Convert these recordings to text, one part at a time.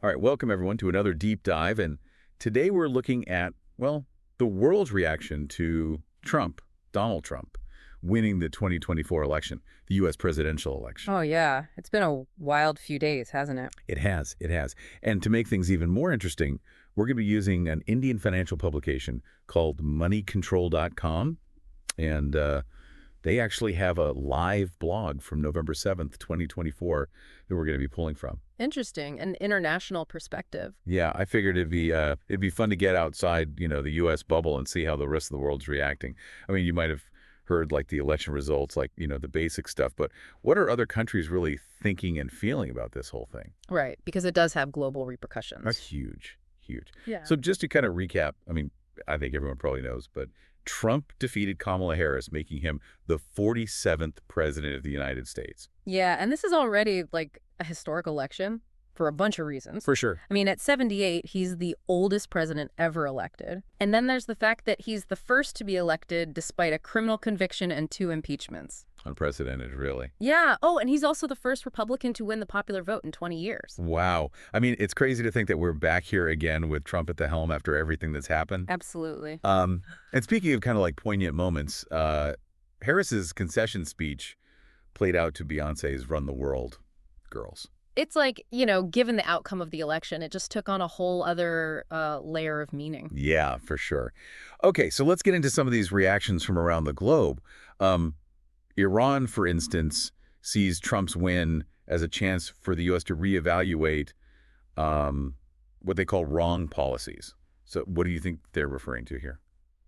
All right, welcome everyone to another deep dive. And today we're looking at, well, the world's reaction to Donald Trump, winning the 2024 election, the U.S. presidential election. Oh, yeah. It's been a wild few days, hasn't it? It has, it has. And to make things even more interesting, we're going to be using an Indian financial publication called moneycontrol.com. And they actually have a live blog from November 7th, 2024 that we're going to be pulling from. Interesting. An international perspective. Yeah, I figured it'd be fun to get outside, the U.S. bubble and see how the rest of the world's reacting. I mean, you might have heard like the election results, like, the basic stuff, but what are other countries really thinking and feeling about this whole thing? Right, because it does have global repercussions. That's huge, huge. Yeah. So just to kind of recap, I mean, I think everyone probably knows, but Trump defeated Kamala Harris, making him the 47th president of the United States. Yeah, and this is already like a historic election for a bunch of reasons. For sure. I mean, at 78, he's the oldest president ever elected. And then there's the fact that he's the first to be elected despite a criminal conviction and 2 impeachments. Unprecedented, really. Yeah. Oh, and he's also the first Republican to win the popular vote in 20 years. Wow. I mean, it's crazy to think that we're back here again with Trump at the helm after everything that's happened. Absolutely. And speaking of kind of like poignant moments, Harris's concession speech played out to Beyonce's Run the World Girls. It's like, given the outcome of the election, it just took on a whole other layer of meaning. Yeah, for sure. Okay, so let's get into some of these reactions from around the globe. Iran, for instance, sees Trump's win as a chance for the U.S. to reevaluate what they call wrong policies. So what do you think they're referring to here?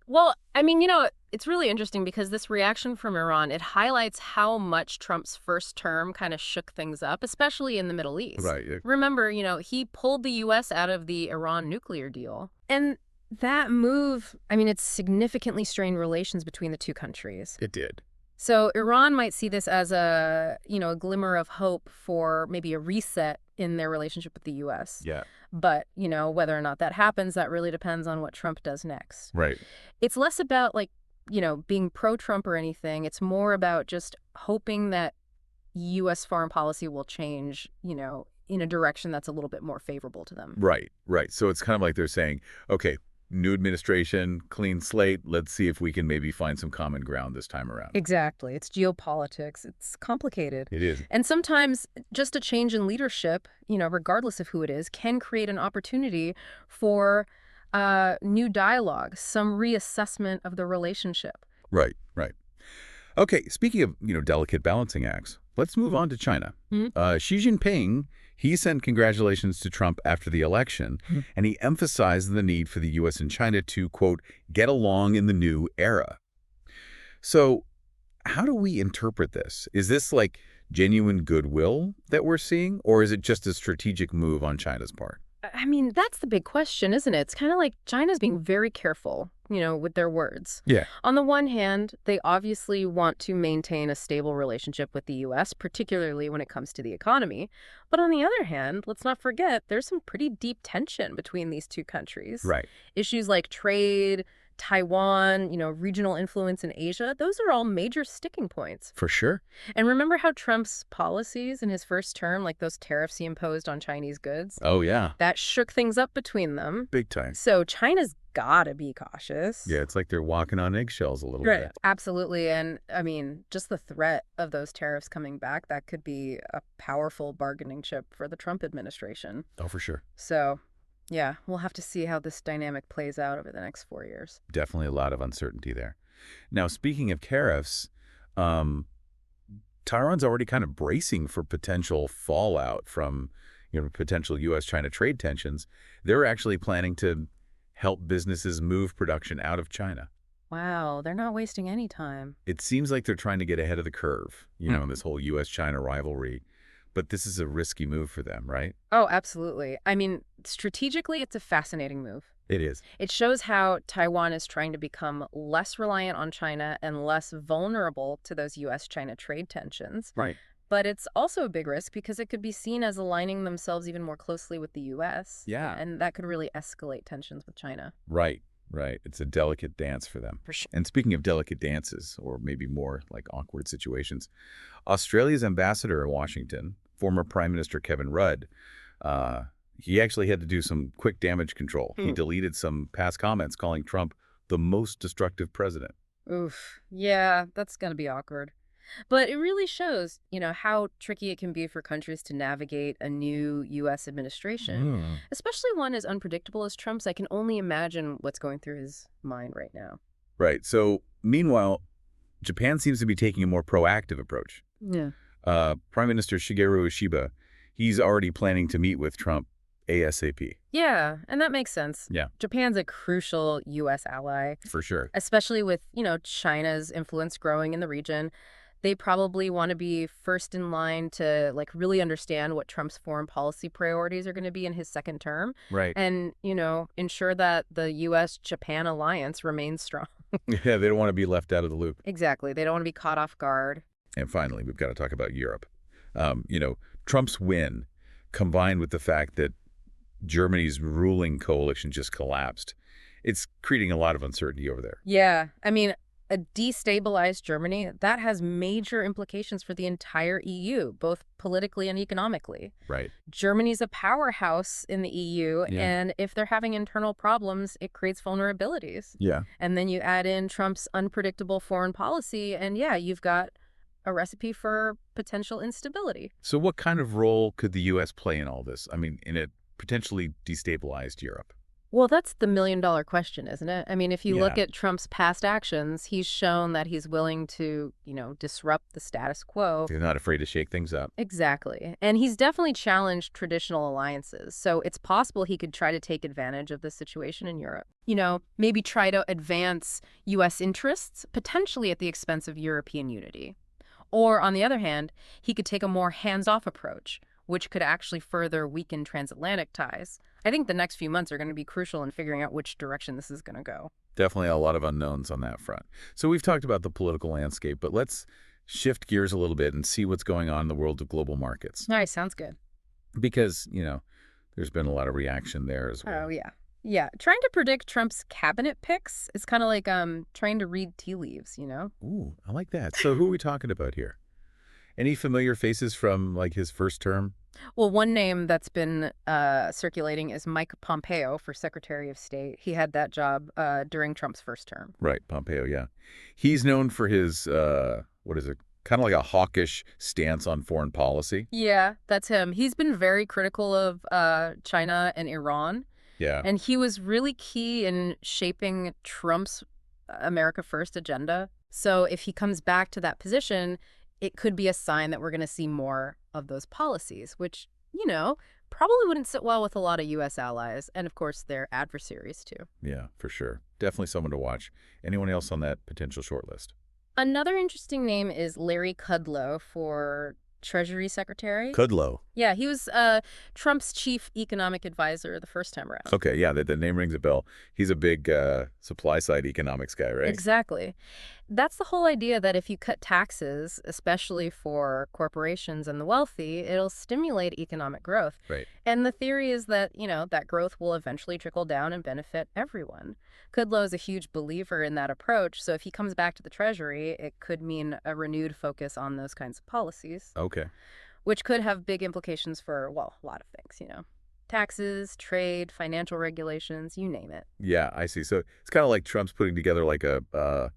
Well, I mean, it's really interesting because this reaction from Iran, it highlights how much Trump's first term kind of shook things up, especially in the Middle East. Right. Remember, he pulled the U.S. out of the Iran nuclear deal. And that move, I mean, it significantly strained relations between the two countries. It did. So Iran might see this as a glimmer of hope for maybe a reset in their relationship with the U.S. Yeah. But, whether or not that happens, that really depends on what Trump does next. Right. It's less about being pro-Trump or anything. It's more about just hoping that U.S. foreign policy will change, in a direction that's a little bit more favorable to them. Right, right. So it's kind of like they're saying, okay, new administration, clean slate. Let's see if we can maybe find some common ground this time around. Exactly. It's geopolitics. It's complicated. It is. And sometimes just a change in leadership, regardless of who it is, can create an opportunity for new dialogue, some reassessment of the relationship. Right, right. Okay, speaking of, delicate balancing acts, let's move on to China. Xi Jinping, he sent congratulations to Trump after the election, and he emphasized the need for the U.S. and China to, quote, get along in the new era. So how do we interpret this? Is this like genuine goodwill that we're seeing, or is it just a strategic move on China's part? I mean, that's the big question, isn't it? It's kind of like China's being very careful, with their words. Yeah. On the one hand, they obviously want to maintain a stable relationship with the U.S., particularly when it comes to the economy. But on the other hand, let's not forget, there's some pretty deep tension between these two countries. Right. Issues like trade, Taiwan, regional influence in Asia, those are all major sticking points. For sure. And remember how Trump's policies in his first term, like those tariffs he imposed on Chinese goods? Oh, yeah. That shook things up between them. Big time. So China's gotta be cautious. Yeah, it's like they're walking on eggshells a little bit. Absolutely. And I mean, just the threat of those tariffs coming back, that could be a powerful bargaining chip for the Trump administration. Oh, for sure. So yeah, we'll have to see how this dynamic plays out over the next 4 years. Definitely a lot of uncertainty there. Now, speaking of tariffs, Tehran's already kind of bracing for potential fallout from, potential U.S.-China trade tensions. They're actually planning to help businesses move production out of China. Wow, they're not wasting any time. It seems like they're trying to get ahead of the curve, in this whole U.S.-China rivalry. But this is a risky move for them, right? Oh, absolutely. I mean, strategically, it's a fascinating move. It is. It shows how Taiwan is trying to become less reliant on China and less vulnerable to those U.S.-China trade tensions. Right. But it's also a big risk because it could be seen as aligning themselves even more closely with the U.S. Yeah. And that could really escalate tensions with China. Right. Right. It's a delicate dance for them. For sure. And speaking of delicate dances, or maybe more like awkward situations, Australia's ambassador in Washington, former Prime Minister Kevin Rudd, He actually had to do some quick damage control. He deleted some past comments calling Trump the most destructive president. Oof. Yeah, that's going to be awkward. But it really shows, how tricky it can be for countries to navigate a new U.S. administration, Mm. especially one as unpredictable as Trump's. I can only imagine what's going through his mind right now. Right. So, meanwhile, Japan seems to be taking a more proactive approach. Yeah. Prime Minister Shigeru Ishiba, he's already planning to meet with Trump ASAP. Yeah, and that makes sense. Yeah, Japan's a crucial U.S. ally, for sure. especially with, China's influence growing in the region. They probably want to be first in line to like really understand what Trump's foreign policy priorities are going to be in his second term Right. and, ensure that the US-Japan alliance remains strong. Yeah, they don't want to be left out of the loop. Exactly. They don't want to be caught off guard. And finally, we've got to talk about Europe. Trump's win, combined with the fact that Germany's ruling coalition just collapsed, it's creating a lot of uncertainty over there. Yeah. I mean, a destabilized Germany, that has major implications for the entire EU, both politically and economically. Right. Germany's a powerhouse in the EU, Yeah. and if they're having internal problems, it creates vulnerabilities. Yeah. And then you add in Trump's unpredictable foreign policy, and yeah, you've got a recipe for potential instability. So what kind of role could the U.S. play in all this? I mean, in a potentially destabilized Europe? Well, that's the million-dollar question, isn't it? I mean, if you look Yeah. at Trump's past actions, he's shown that he's willing to, disrupt the status quo. They're not afraid to shake things up. Exactly. And he's definitely challenged traditional alliances. So it's possible he could try to take advantage of the situation in Europe. Maybe try to advance U.S. interests, potentially at the expense of European unity. Or, on the other hand, he could take a more hands-off approach, which could actually further weaken transatlantic ties. I think the next few months are going to be crucial in figuring out which direction this is going to go. Definitely a lot of unknowns on that front. So we've talked about the political landscape, but let's shift gears a little bit and see what's going on in the world of global markets. All right, sounds good. Because, there's been a lot of reaction there as well. Oh, yeah. Yeah, trying to predict Trump's cabinet picks is kind of like trying to read tea leaves, Ooh, I like that. So who are we talking about here? Any familiar faces from, like, his first term? Well, one name that's been circulating is Mike Pompeo for Secretary of State. He had that job during Trump's first term. Right, Pompeo, yeah. He's known for his, what is it, kind of like a hawkish stance on foreign policy. Yeah, that's him. He's been very critical of China and Iran. Yeah. And he was really key in shaping Trump's America First agenda. So if he comes back to that position, it could be a sign that we're going to see more of those policies, which, probably wouldn't sit well with a lot of U.S. allies and, of course, their adversaries, too. Yeah, for sure. Definitely someone to watch. Anyone else on that potential shortlist? Another interesting name is Larry Kudlow for Treasury Secretary. Kudlow. Yeah, he was Trump's chief economic advisor the first time around. Okay, yeah, the name rings a bell. He's a big supply-side economics guy, right? Exactly. That's the whole idea that if you cut taxes, especially for corporations and the wealthy, it'll stimulate economic growth. Right. And the theory is that, that growth will eventually trickle down and benefit everyone. Kudlow is a huge believer in that approach, so if he comes back to the Treasury, it could mean a renewed focus on those kinds of policies. Okay. Which could have big implications for, well, a lot of things, taxes, trade, financial regulations, you name it. Yeah, I see. So it's kind of like Trump's putting together like a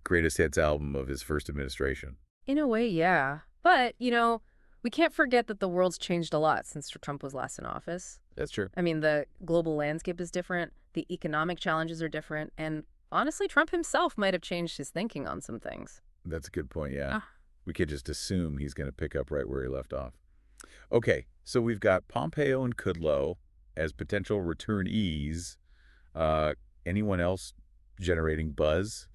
greatest hits album of his first administration. In a way, yeah. But, we can't forget that the world's changed a lot since Trump was last in office. That's true. I mean, the global landscape is different, the economic challenges are different, and honestly, Trump himself might have changed his thinking on some things. That's a good point, yeah. Ah. We could just assume he's going to pick up right where he left off. Okay, so we've got Pompeo and Kudlow as potential returnees. Anyone else generating buzz?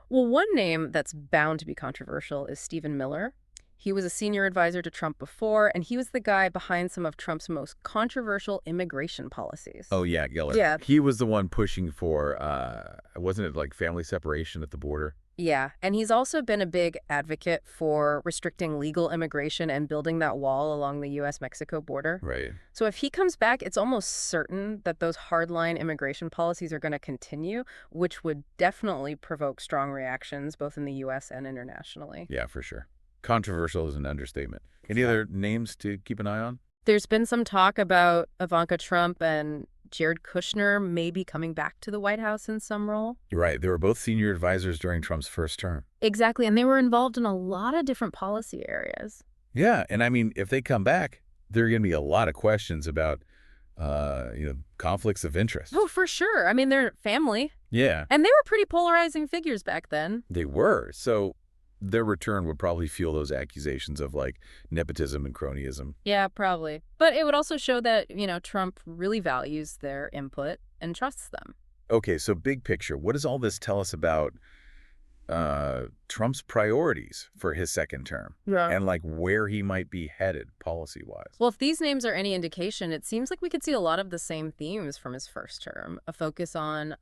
Well, one name that's bound to be controversial is Stephen Miller. He was a senior advisor to Trump before, and he was the guy behind some of Trump's most controversial immigration policies. Oh, yeah, Geller. Yeah. He was the one pushing for, wasn't it like family separation at the border? Yeah, and he's also been a big advocate for restricting legal immigration and building that wall along the U.S.-Mexico border. Right. So if he comes back, it's almost certain that those hardline immigration policies are going to continue, which would definitely provoke strong reactions both in the U.S. and internationally. Yeah, for sure. Controversial is an understatement. Any other names to keep an eye on? There's been some talk about Ivanka Trump and Jared Kushner maybe coming back to the White House in some role. You're right. They were both senior advisors during Trump's first term. Exactly, and they were involved in a lot of different policy areas. Yeah, and I mean, if they come back, there are going to be a lot of questions about, conflicts of interest. Oh, for sure. I mean, they're family. Yeah, And they were pretty polarizing figures back then. they were. So their return would probably fuel those accusations of, like, nepotism and cronyism. Yeah, probably. But it would also show that, Trump really values their input and trusts them. Okay, so big picture, what does all this tell us about Trump's priorities for his second term? Yeah. And, like, where he might be headed policy-wise? Well, if these names are any indication, it seems like we could see a lot of the same themes from his first term. A focus on,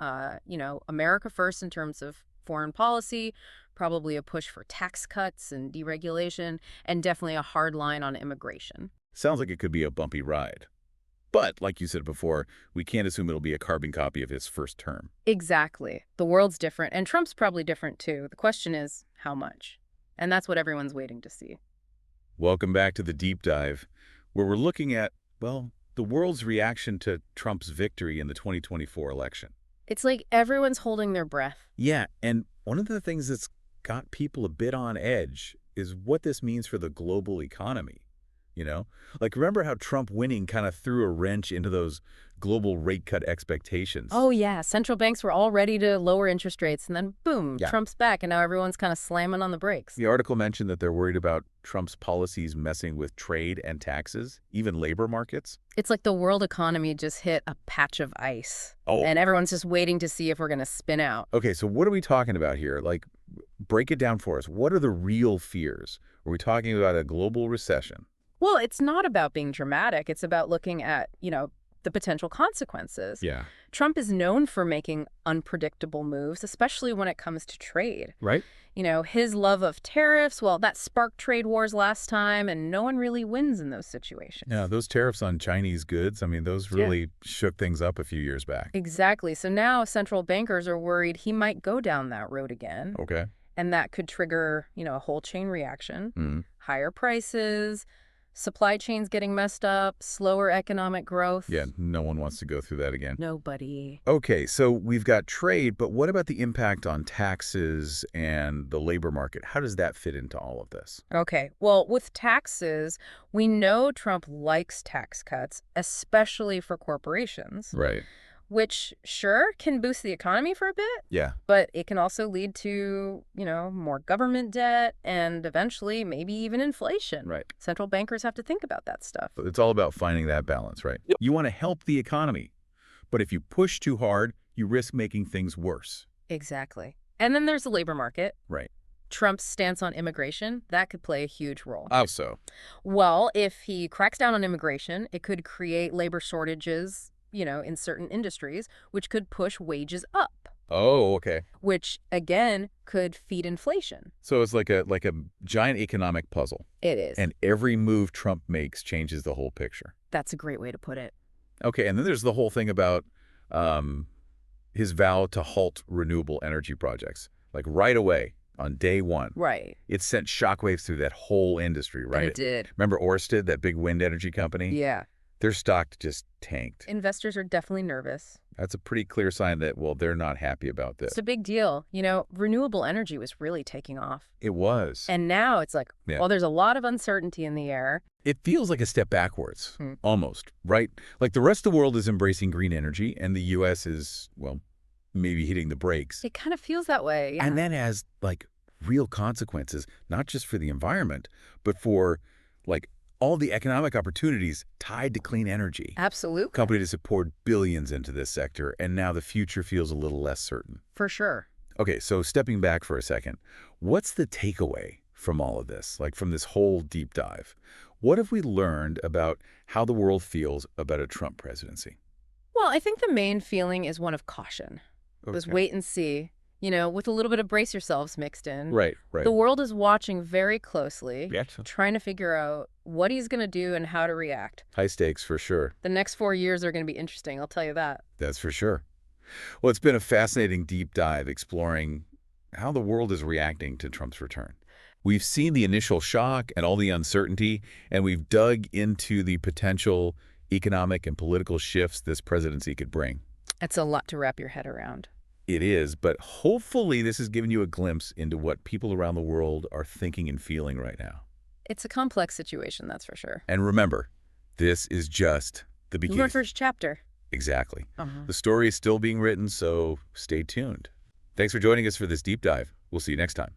America first in terms of foreign policy, probably a push for tax cuts and deregulation, and definitely a hard line on immigration. Sounds like it could be a bumpy ride. But, like you said before, we can't assume it'll be a carbon copy of his first term. Exactly. The world's different, and Trump's probably different too. The question is, how much? And that's what everyone's waiting to see. Welcome back to the Deep Dive, where we're looking at, well, the world's reaction to Trump's victory in the 2024 election. It's like everyone's holding their breath. Yeah, and one of the things that's got people a bit on edge is what this means for the global economy. Like, remember how Trump winning kind of threw a wrench into those global rate cut expectations? Oh, yeah. Central banks were all ready to lower interest rates, and then boom, Yeah. Trump's back, and now everyone's kind of slamming on the brakes. The article mentioned that they're worried about Trump's policies messing with trade and taxes, even labor markets. It's like the world economy just hit a patch of ice, Oh. and everyone's just waiting to see if we're going to spin out. Okay, so what are we talking about here? Like, break it down for us. What are the real fears? Are we talking about a global recession? Well, it's not about being dramatic. It's about looking at, the potential consequences. Yeah. Trump is known for making unpredictable moves, especially when it comes to trade. Right? His love of tariffs, well, that sparked trade wars last time, and no one really wins in those situations. Yeah, those tariffs on Chinese goods, I mean, those really shook things up a few years back. Exactly. So now central bankers are worried he might go down that road again. Okay. And that could trigger, a whole chain reaction, Mm. higher prices, supply chains getting messed up, slower economic growth. Yeah, no one wants to go through that again. Nobody. Okay, so we've got trade, but what about the impact on taxes and the labor market? How does that fit into all of this? Okay, well, with taxes, we know Trump likes tax cuts, especially for corporations, Right. which sure can boost the economy for a bit, Yeah. but it can also lead to, more government debt and eventually maybe even inflation. Right. Central bankers have to think about that stuff. It's all about finding that balance, right? Yep. You want to help the economy, but if you push too hard, you risk making things worse. Exactly. And then there's the labor market. Right. Trump's stance on immigration, that could play a huge role. How so? Well, if he cracks down on immigration, it could create labor shortages, in certain industries, which could push wages up, Oh, okay. which, again, could feed inflation. So it's like a giant economic puzzle, It is. and every move Trump makes changes the whole picture. That's a great way to put it. Okay, and then there's the whole thing about his vow to halt renewable energy projects, like right away on day one. Right. It sent shockwaves through that whole industry, right? It did. Remember Ørsted, that big wind energy company? Yeah. Their stock just tanked. Investors are definitely nervous. That's a pretty clear sign that, well, they're not happy about this. It's a big deal. Renewable energy was really taking off. It was. And now it's like, Yeah. well, there's a lot of uncertainty in the air. It feels like a step backwards, Hmm. almost, right? Like the rest of the world is embracing green energy, and the U.S. is, well, maybe hitting the brakes. It kind of feels that way. Yeah. And that has, like, real consequences, not just for the environment, but for, like, all the economic opportunities tied to clean energy. Absolutely. Companies have poured billions into this sector, and now the future feels a little less certain. For sure. Okay, so stepping back for a second, what's the takeaway from all of this, like from this whole deep dive? What have we learned about how the world feels about a Trump presidency? Well, I think the main feeling is one of caution. Just Okay. wait and see, with a little bit of brace yourselves mixed in. Right, right. The world is watching very closely, Yeah. trying to figure out what he's going to do and how to react. High stakes for sure. The next 4 years are going to be interesting, I'll tell you that. That's for sure. Well, it's been a fascinating deep dive exploring how the world is reacting to Trump's return. We've seen the initial shock and all the uncertainty, and we've dug into the potential economic and political shifts this presidency could bring. It's a lot to wrap your head around. It is, but hopefully this has given you a glimpse into what people around the world are thinking and feeling right now. It's a complex situation, that's for sure. And remember, this is just the beginning. Your first chapter. Exactly. The story is still being written, so stay tuned. Thanks for joining us for this deep dive. We'll see you next time.